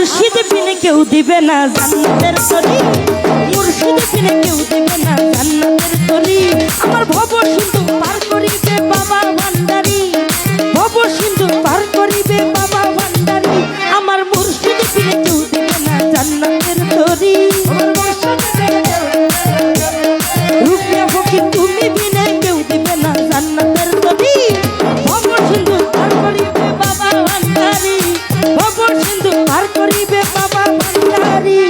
মুর্শিদ বিনে কেউ দিবে না জান্নাতের তরি, মুর্শিদ বিনে কেউ দিবে না জান্নাতের তরি। আমার ভব সিন্ধু পার করিবে বাবা ভান্ডারি, ভব সিন্ধু পার করিবে বাবা ভান্ডারি। আমার মুর্শিদ বিনে কেউ দিবে না জান্নাতের তরি। রুকিয়া ফকির তুমি বিনে কেউ দিবে না জান্নাতের তরি। ভব সিন্ধু পার করিবে বাবা ভান্ডারি, ভব সিন্ধু পার করিবে বাবা ভান্ডারি।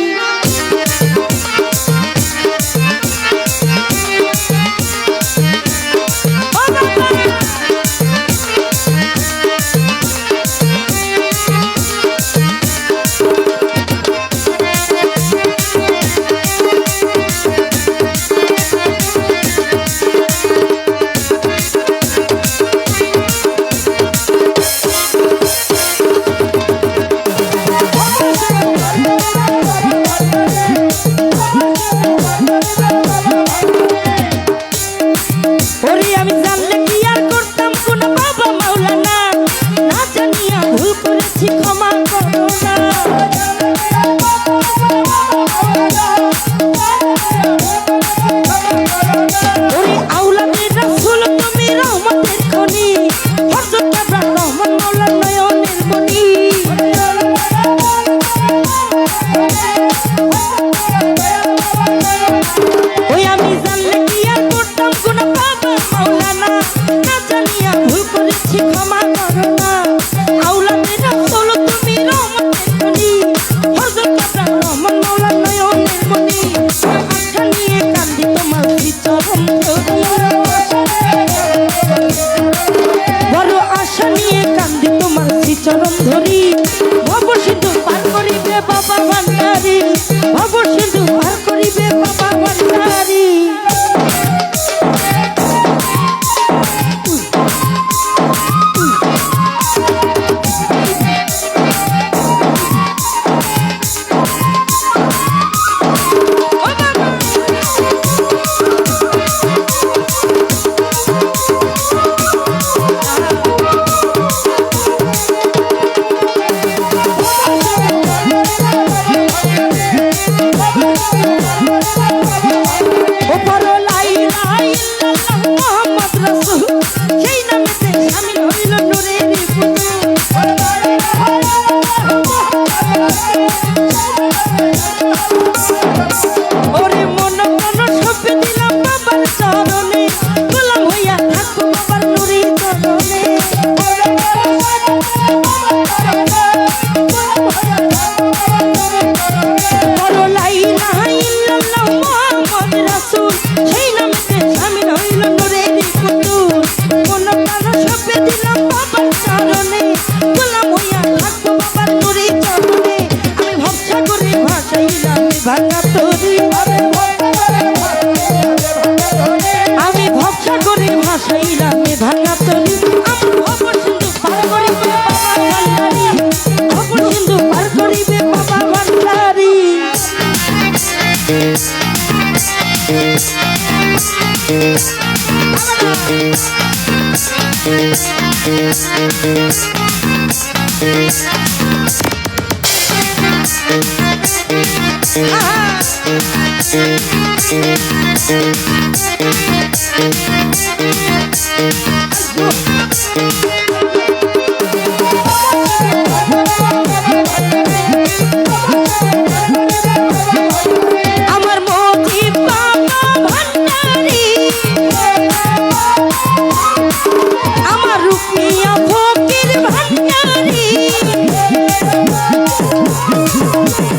চরণ ধরি ভব সিন্ধু পার করিবে বাবা ভান্ডারি, ভব সিন্ধু পার করিবে বাবা ভান্ডারি। আমি ভরসা করে ভাসাইলাম ভাঙা তরি। আমার ভব সিন্ধু পার করিবে বাবা ভান্ডারি, ভব সিন্ধু পার করিবে বাবা ভান্ডারি। আমার মোদি বাবা ভান্ডারি, আমার রুকিয়া ফকির ভান্ডারি,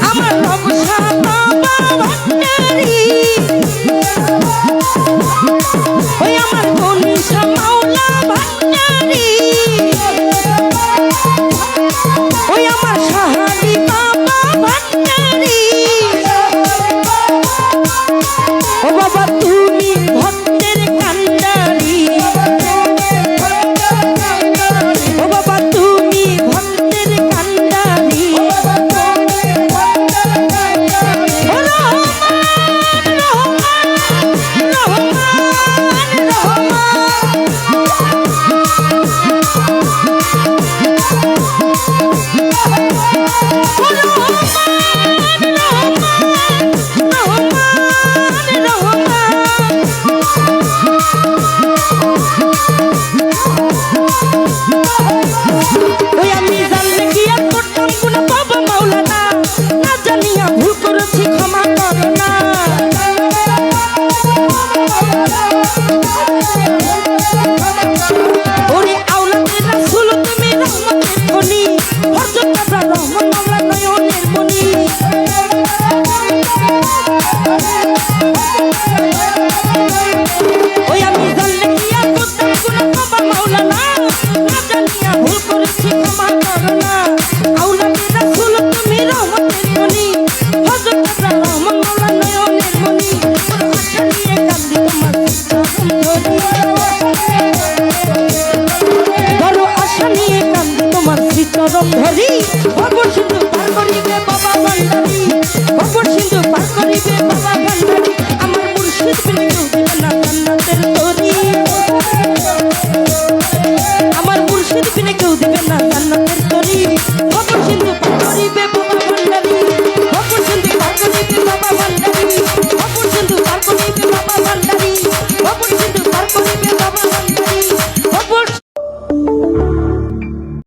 আমার রবসা বাবা ভান্ডারি। যখন মামলা